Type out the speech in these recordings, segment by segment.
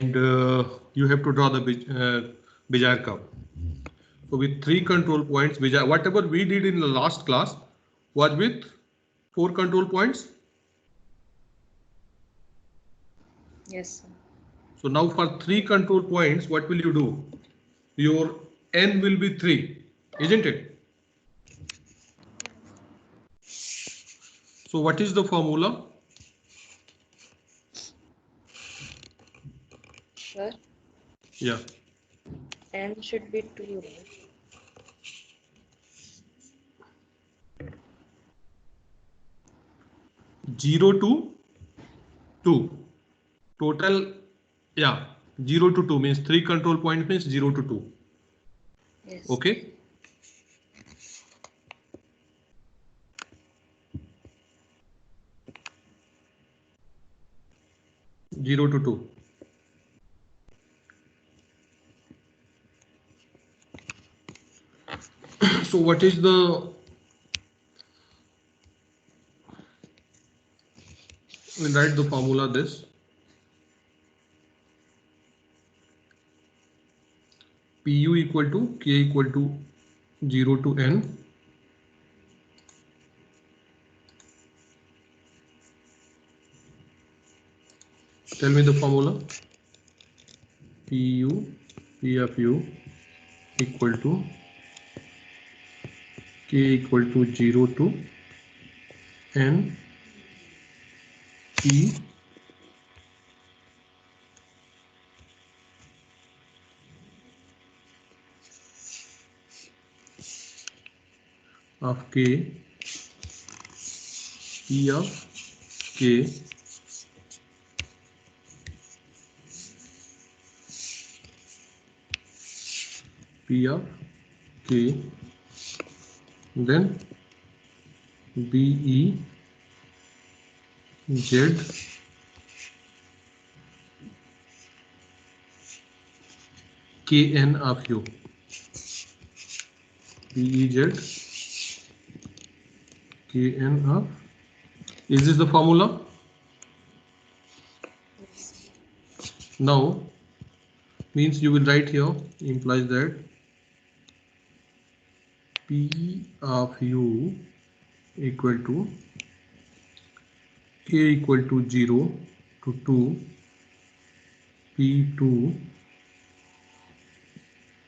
and you have to draw the Bézier curve. So with 3 control points, whatever we did in the last class was with 4 control points. Yes, sir. So now for 3 control points, what will you do? Your n will be 3, isn't it? So what is the formula? Sir, Yeah. n should be 2, right? 0 to 2. Total, yeah, 0 to 2 means 3 control point means 0 to 2. Yes. Okay. Zero to 2. So what is the, we'll write the formula this. Pu equal to k equal to 0 to n. Tell me the formula. Pu, P of u equal to k equal to 0 to n P of k, P of k P of k, then B E Z K n of u. B E Z K n of. Is this the formula? Yes. Now means you will write here, implies that P of u equal to k equal to 0 to 2 P2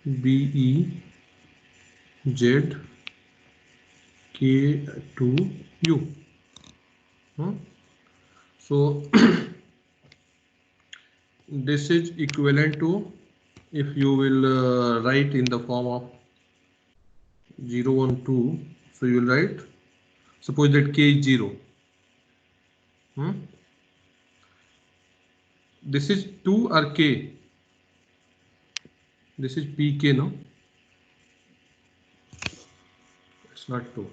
BE Z K2 U. So this is equivalent to, if you will write in the form of 0, 1, 2, so you will write, suppose that k is 0. This is 2 or k? This is pk, no? It's not 2.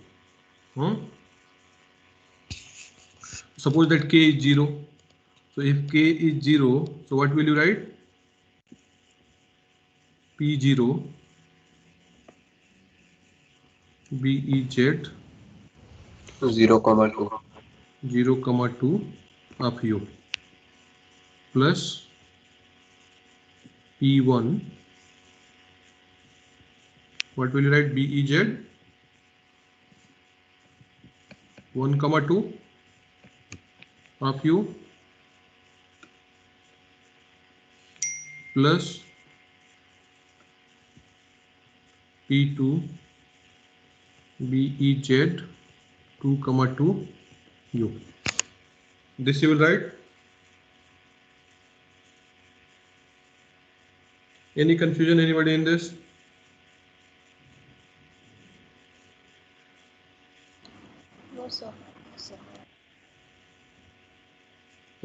Suppose that k is 0. So if k is 0, so what will you write? P0 BEZ 0, 2. 0, 2 of u plus P1. What will you write? BEZ 1, 2 of u plus P2 BEZ 2, 2 u. This you will write. Any confusion, anybody in this? No, sir. Sir.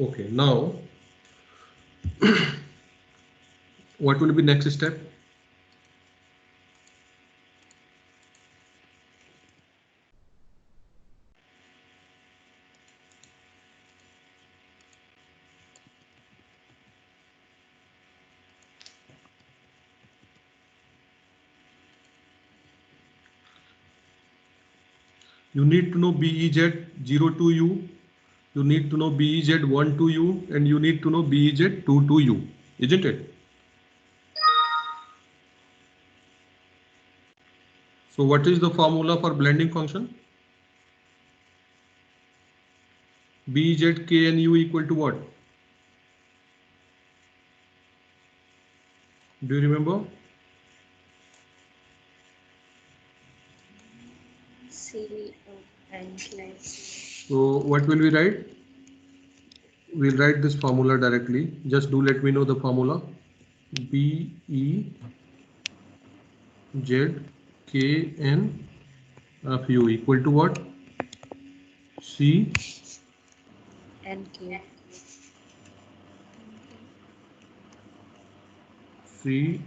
Okay, now what will be next step? You need to know BEZ 0 to u, you need to know BEZ 1 to u, and you need to know BEZ 2 to u. isn't it? So what is the formula for blending function? B, Z, K and U equal to what? Do you remember? C and plus. So what will we write? We'll write this formula directly. Just do let me know the formula. B, E, Z, K, N of U equal to what? C And K. C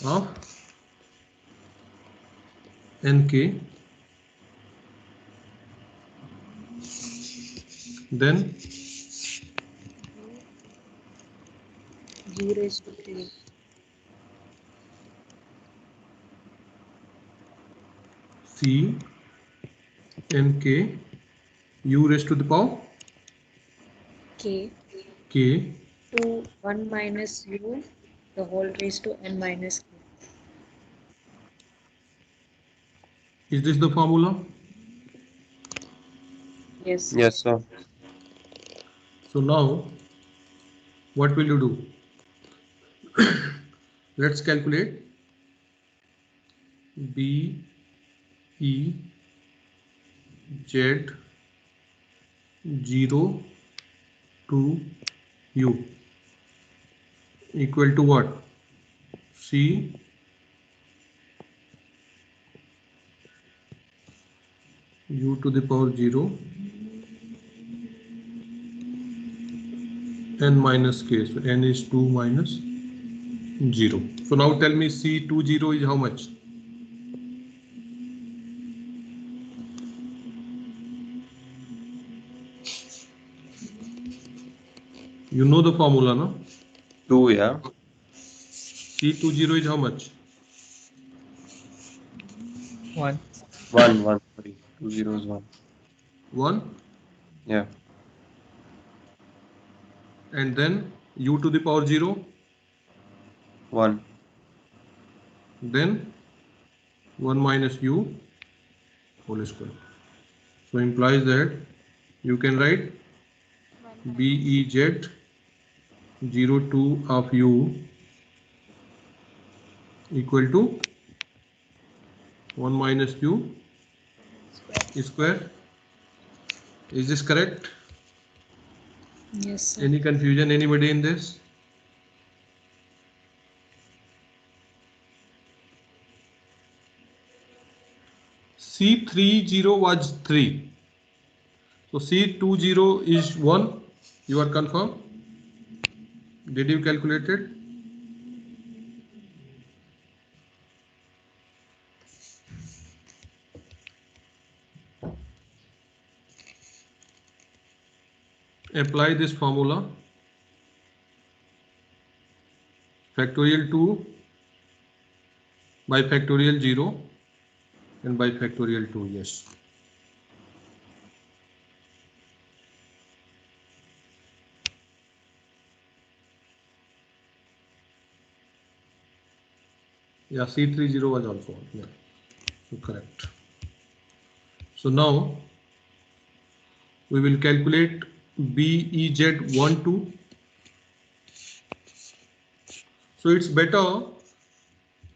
of N, K. Then U raised to K. C N, K, U raised to the power K. K. To 1 minus U, the whole raised to N minus K. Is this the formula? Yes. Yes, sir. So now what will you do? Let's calculate B, E, Z, 0 to U equal to what? C U to the power 0 N minus K. So N is 2 minus 0. So now tell me C20 is how much? You know the formula, no? 2, yeah. C20 is how much? 1. 1, 1, sorry. 2 zeros, 1. 1. Yeah. And then U to the power 0. 1. Then 1 minus U whole square. So implies that you can write BEZ 02 of U equal to 1 minus U square. Is this correct? Yes, sir. Any confusion, anybody in this? C30 was 3. So C20 is 1. You are confirmed? Did you calculate it? Apply this formula. Factorial 2 by factorial 0 and by factorial 2, yes. Yeah, C30 was also on. Yeah, so correct. So now we will calculate BEZ12. So it's better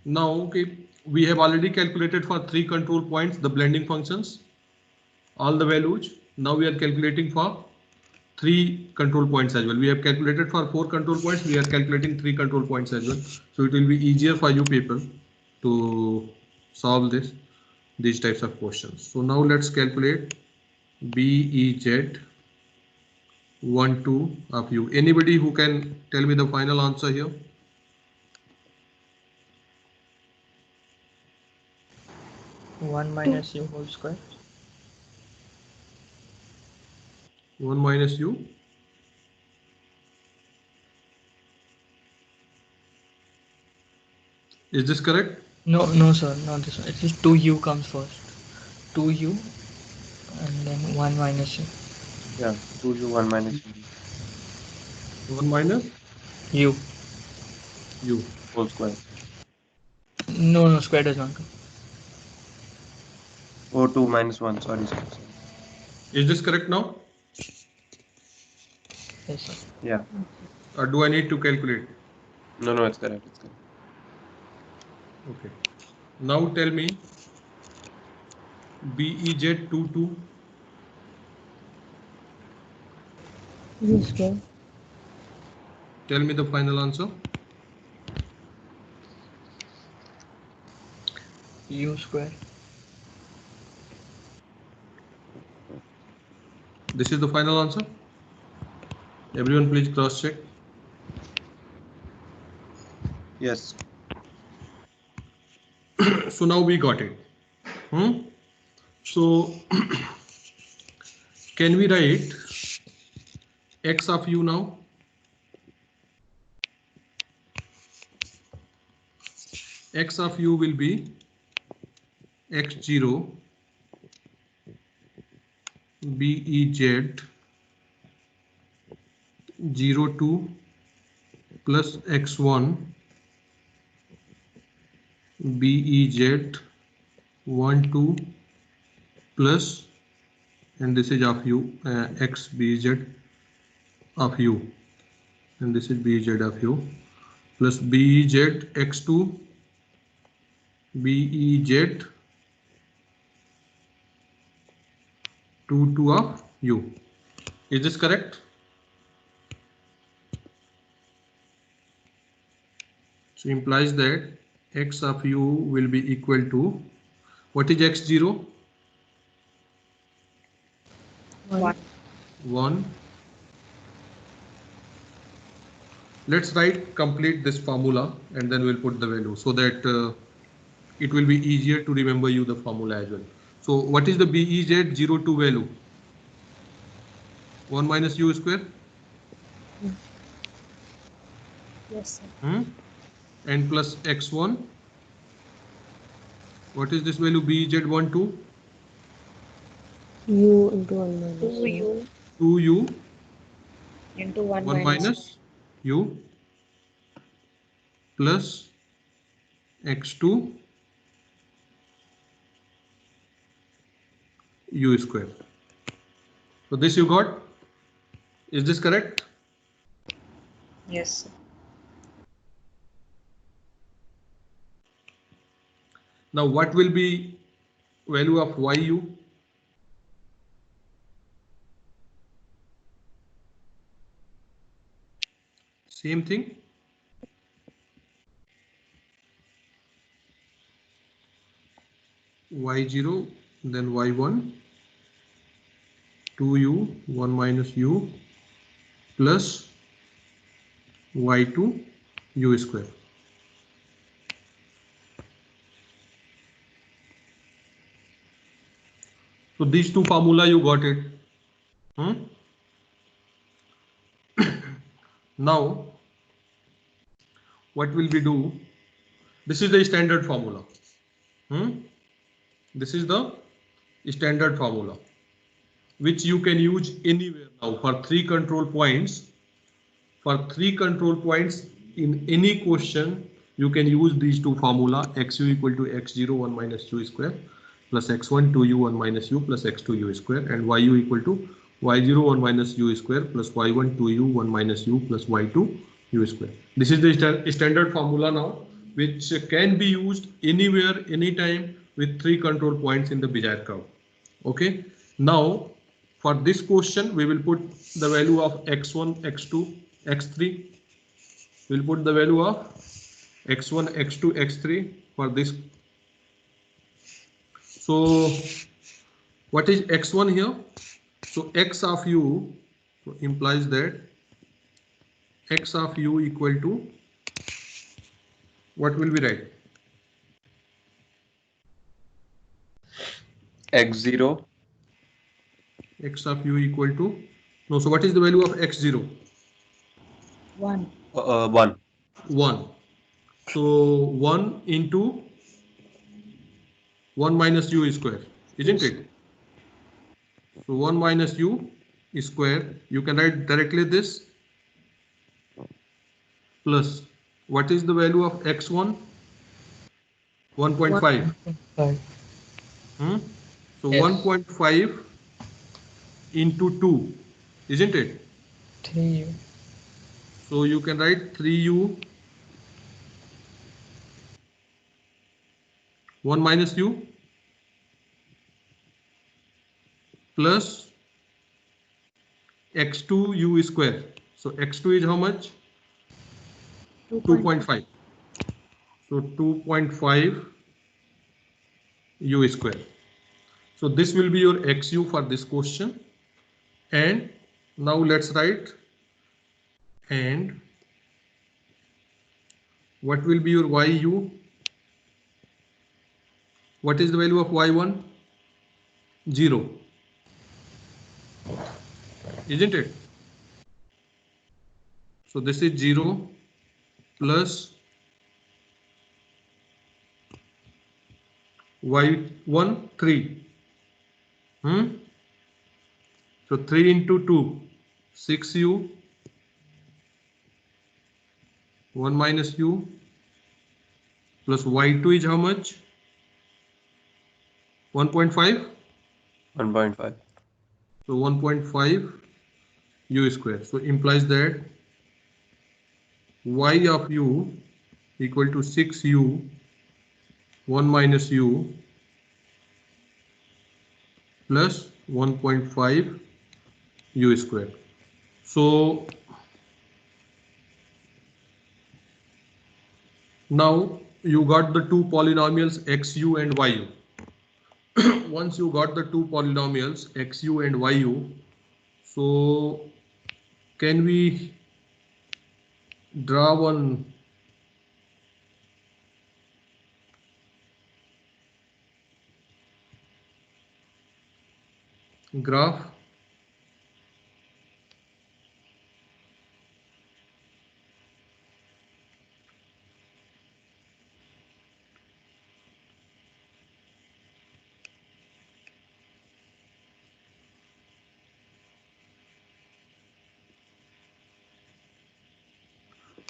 now. Okay, we have already calculated for 3 control points the blending functions, all the values. Now we are calculating for 3 control points as well. We have calculated for 4 control points. We are calculating 3 control points as well. So it will be easier for you people to solve these types of questions. So now let's calculate BEZ 12 of U. Anybody who can tell me the final answer here? 1 minus U whole square. 1 minus U. Is this correct? No, no, sir, not this one. It is 2U comes first. 2U and then 1 minus U. Yeah. 2U, 1 minus U. 1 minus U. u. whole square. No, square does not come. Oh, 2 minus 1. Sorry, sorry, sorry. Is this correct now? Yes, sir. Yeah. Or do I need to calculate? No, no, it's correct. It's correct. Okay. Now tell me BEZ 22. U square. Tell me the final answer. U square. This is the final answer. Everyone please cross check. Yes. So now we got it. So can we write x of u now? X of u will be x0 BEZ 02 plus x1 BEZ 12 plus, and this is of u, x BZ of u, and this is BZ of u, plus BEZ x2 BEZ 22 of u. Is this correct? So implies that x of u will be equal to, what is x0? 1. 1. Let's write complete this formula and then we'll put the value so that it will be easier to remember you the formula as well. So what is the BEZ 02 value? 1 minus u square. Yes, sir. And plus x1. What is this value? BEZ12? U into 1 minus 2U 2u into 1 1 minus u plus x2 u square. So this you got. Is this correct? Yes, sir. Now what will be value of yu? Same thing. Y0, then y1, 2u 1 minus u plus y2 u square. So these two formula you got it. Now what will we do? This is the standard formula. This is the standard formula which you can use anywhere now for 3 control points. For 3 control points in any question, you can use these two formula: xu equal to x0 1 minus u square plus x1 2u 1 minus u plus x2 u square, and yu equal to y0 1 minus u square plus y1 2u 1 minus u plus y2 u square. This is the standard formula now, which can be used anywhere, anytime with 3 control points in the Bezier curve. Okay. Now for this question, we will put the value of x1, x2, x3. We'll put the value of x1, x2, x3 for this. So what is x1 here? So x of u implies that x of u equal to, what will we write? x0. X of u equal to, no, so what is the value of x0? 1. 1. 1. So 1 into 1 minus u square, isn't it? So 1 minus u square, you can write directly this plus what is the value of x1? 1.5. 5. So Yes. 1.5 into 2, isn't it? 3u. So you can write 3u 1 minus u plus x2 u square. So x2 is how much? 2.5. So 2.5 u square. So this will be your xu for this question. And now let's write, and what will be your yu? What is the value of y1? 0, isn't it? So this is 0 plus y1 3. So 3 into 2, 6u, 1 minus u plus y2 is how much? 1.5. 1.5. So 1.5 u square. So implies that y of u equal to 6u 1 minus u plus 1.5 u square. So now you got the two polynomials xu and yu. Once you got the two polynomials xu and yu, so can we draw one graph?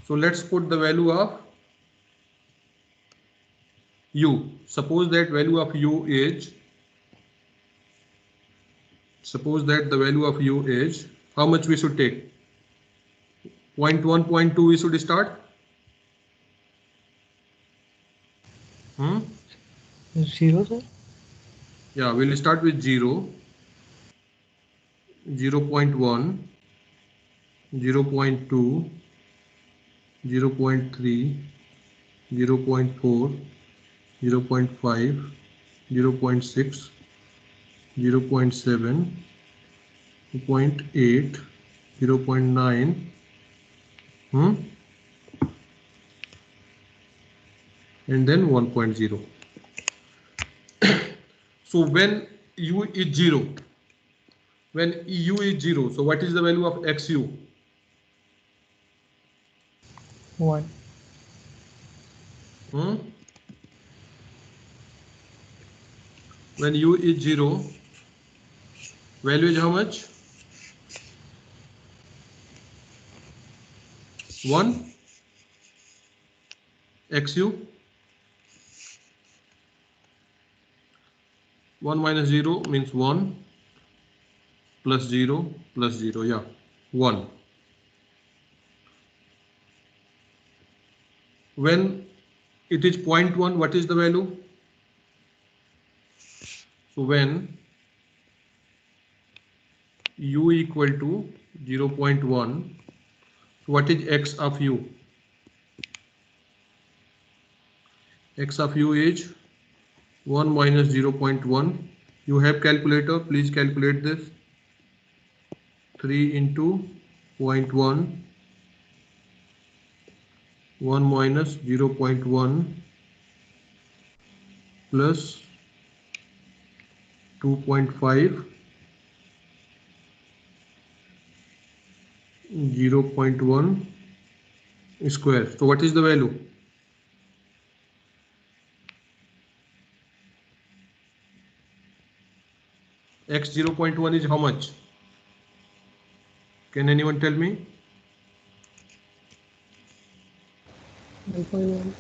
So let's put the value of u. Suppose that the value of u is how much we should take? 0.1, 0.2 we should start. 0, sir? Yeah, we'll start with 0, 0.1, 0.2, 0.3, 0.4, 0.5, 0.6, 0.7, 0.8, 0.9, and then 1.0. So when u is 0, so what is the value of xu? 1. When u is 0, value is how much? 1 xu. 1 minus 0 means 1 plus 0 plus 0. Yeah, 1. When it is 0.1, what is the value? So when u equal to 0.1, what is x of u? X of u is 1 minus 0.1. You have calculator, please calculate this. 3 into 0.1, 1 minus 0.1 plus 2.5, 0.1 square. So what is the value? X 0.1 is how much? Can anyone tell me? 1.1.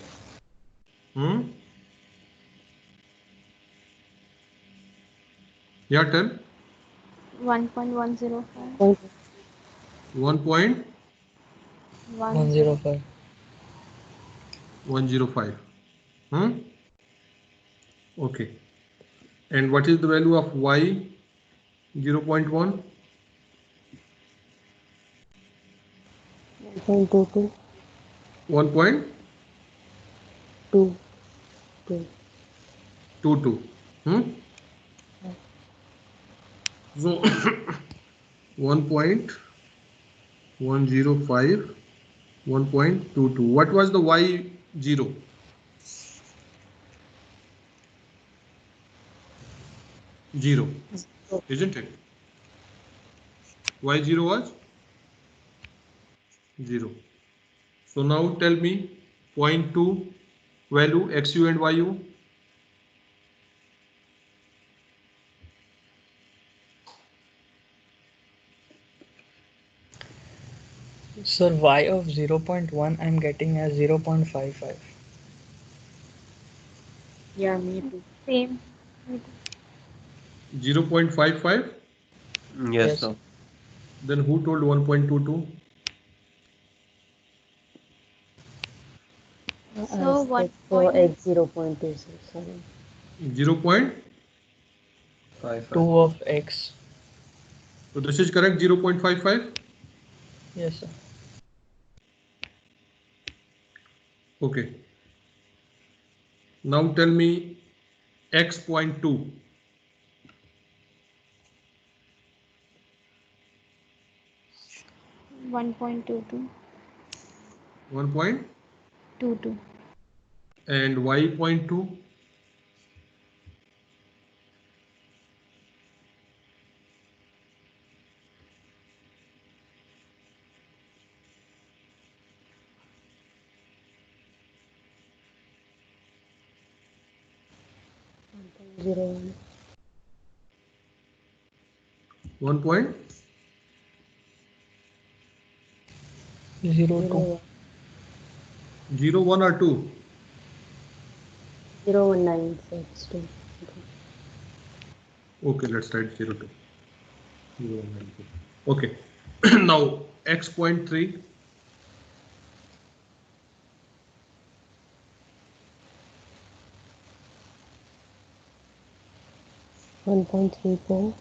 Yeah, tell. 1.105. 1.105. 105. Okay. And what is the value of y 0.1? 1.22. 1.22. 2. So 1.105, 1.22. What was the y 0? Zero, isn't it? Y 0 was 0. So now tell me 0.2 value xu and yu. Sir, y of 0.1 I'm getting as 0.55. Yeah, me too. Same. 0.55. Yes, Yes. sir. Then who told 1.22? So So 1. x 0.26. Sorry. 0. Five. 2 of x. So this is correct, 0.55. Yes, sir. Okay. Now tell me x.2. 1.22. 1 point 22. and y.2. 1.01. 1 point 0, 0. 0, 1 or 2. 0.19. So it's 2. Okay, let's write 0, 2. 0, 1, 9, 2. Okay. Now x.3. 1.34.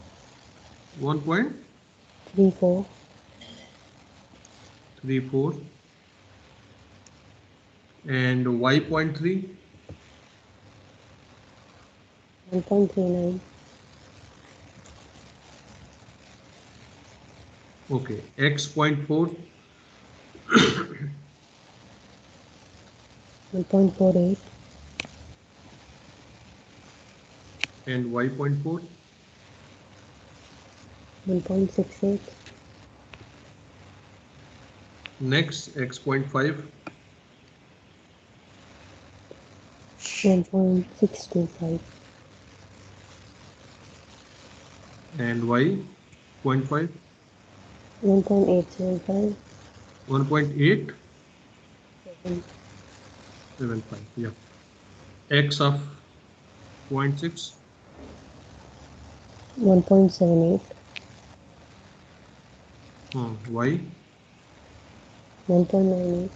1.34 34. and y.3. 1.39. Okay, x.4. 1.48. and y.4. 1.68. Next x.5 1.625. and y.5. 1.875. 1.875. Yeah. X of 0.6. 1.78. Y. 1.98.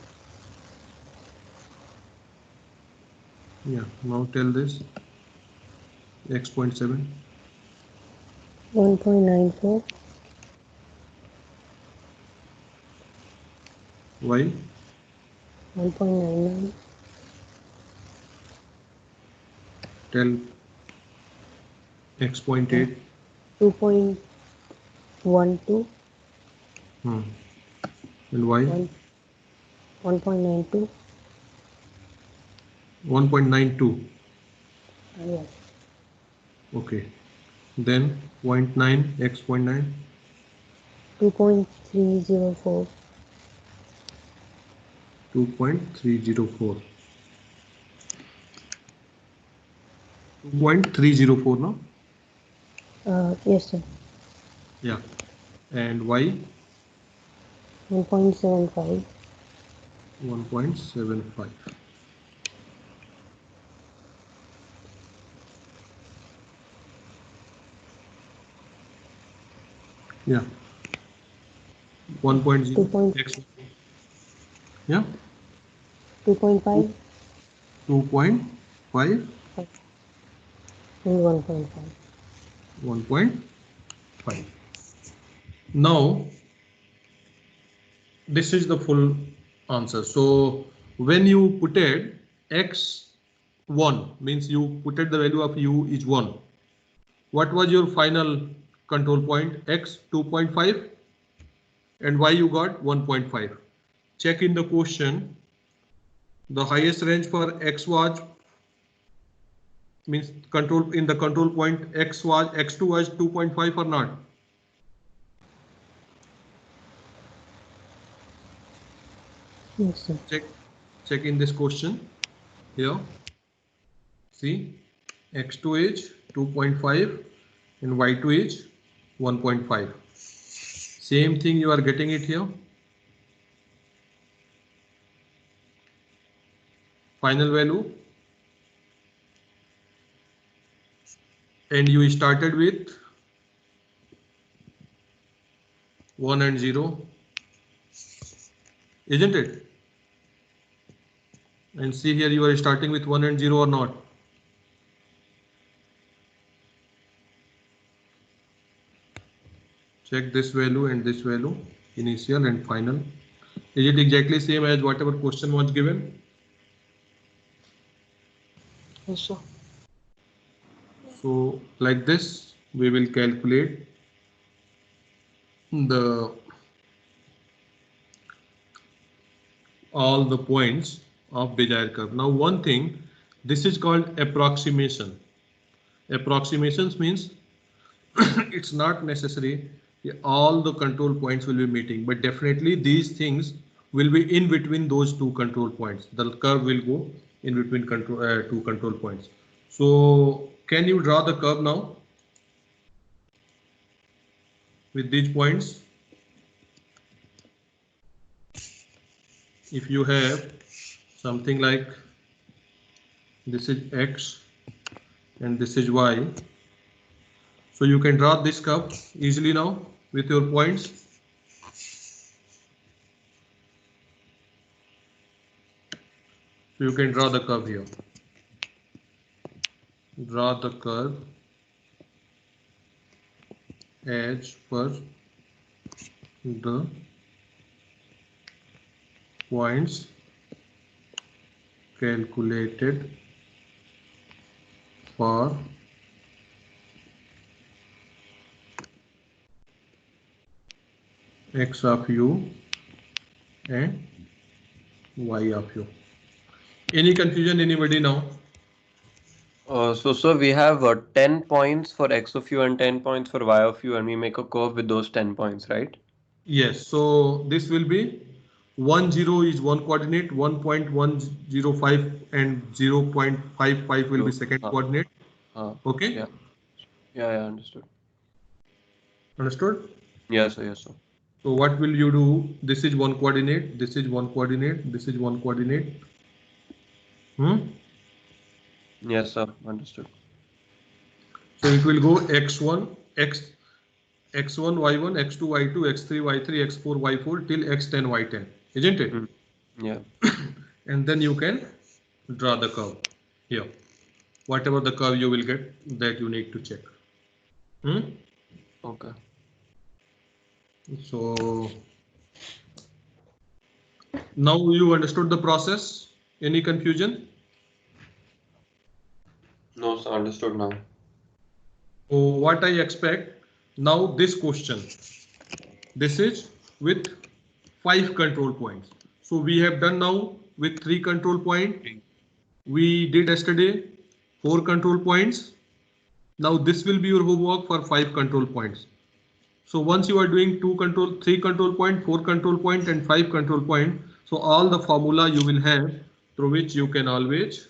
Yeah. Now tell this x.7. 1.94. Y. 1.99. Tell x.8. 2.12. And y. 1.92. 1.92. Yes. Okay. Then 0.9 x.9. 2.304. 2.304. 2.304, no? Yes, sir. Yeah. And y. 1.75. 1.75. Yeah. 1.0 x. Yeah. 2.5 2.5 and 1.5. 1.5. Now this is the full answer. So when you put it x1 means you put it the value of u is 1. What was your final control point? X 2.5 and y you got 1.5. Check in the question. The highest range for x was means control in the control point x was x2 was 2.5 or not? Yes, sir. Check in this question here. See, x2 is 2.5 and y2 is 1.5. Same thing you are getting it here. Final value. And you started with 1 and 0, isn't it? And see here you are starting with 1 and 0 or not? Check this value and this value, initial and final. Is it exactly same as whatever question was given? Yes, sir. So like this, we will calculate all the points of Bézier curve. Now one thing, this is called approximation. Approximations means it's not necessary all the control points will be meeting, but definitely these things will be in between those two control points. The curve will go in between two control points. So can you draw the curve now with these points? If you have something like this is x and this is y, so you can draw this curve easily now with your points. So you can draw the curve here. Draw the curve as per the points calculated for x of u and y of u. Any confusion, anybody now? So sir, we have 10 points for x of u and 10 points for y of u, and we make a curve with those 10 points, right? Yes, so this will be 1, 0 is one coordinate, 1.105 and 0.55 will be second coordinate. Okay, Yeah. Yeah, understood. understood? Yes, sir, yes, sir. So what will you do? This is one coordinate, this is one coordinate, this is one coordinate. Yes, sir, understood. So it will go x1, x1, y1, x2, y2, x3, y3, x4, y4 till x10, y10, isn't it? Yeah. And then you can draw the curve here. Whatever the curve you will get, that you need to check. Okay. So now you understood the process. Any confusion? No, sir, understood now. So what I expect now, this question, this is with 5 control points. So we have done now with 3 control points. We did yesterday 4 control points. Now this will be your homework for 5 control points. So once you are doing 3 control point, 4 control point and 5 control point, so all the formula you will have through which you can always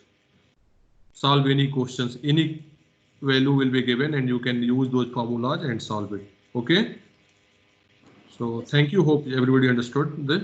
solve any questions. Any value will be given and you can use those formulas and solve it. Okay. So thank you. Hope everybody understood this.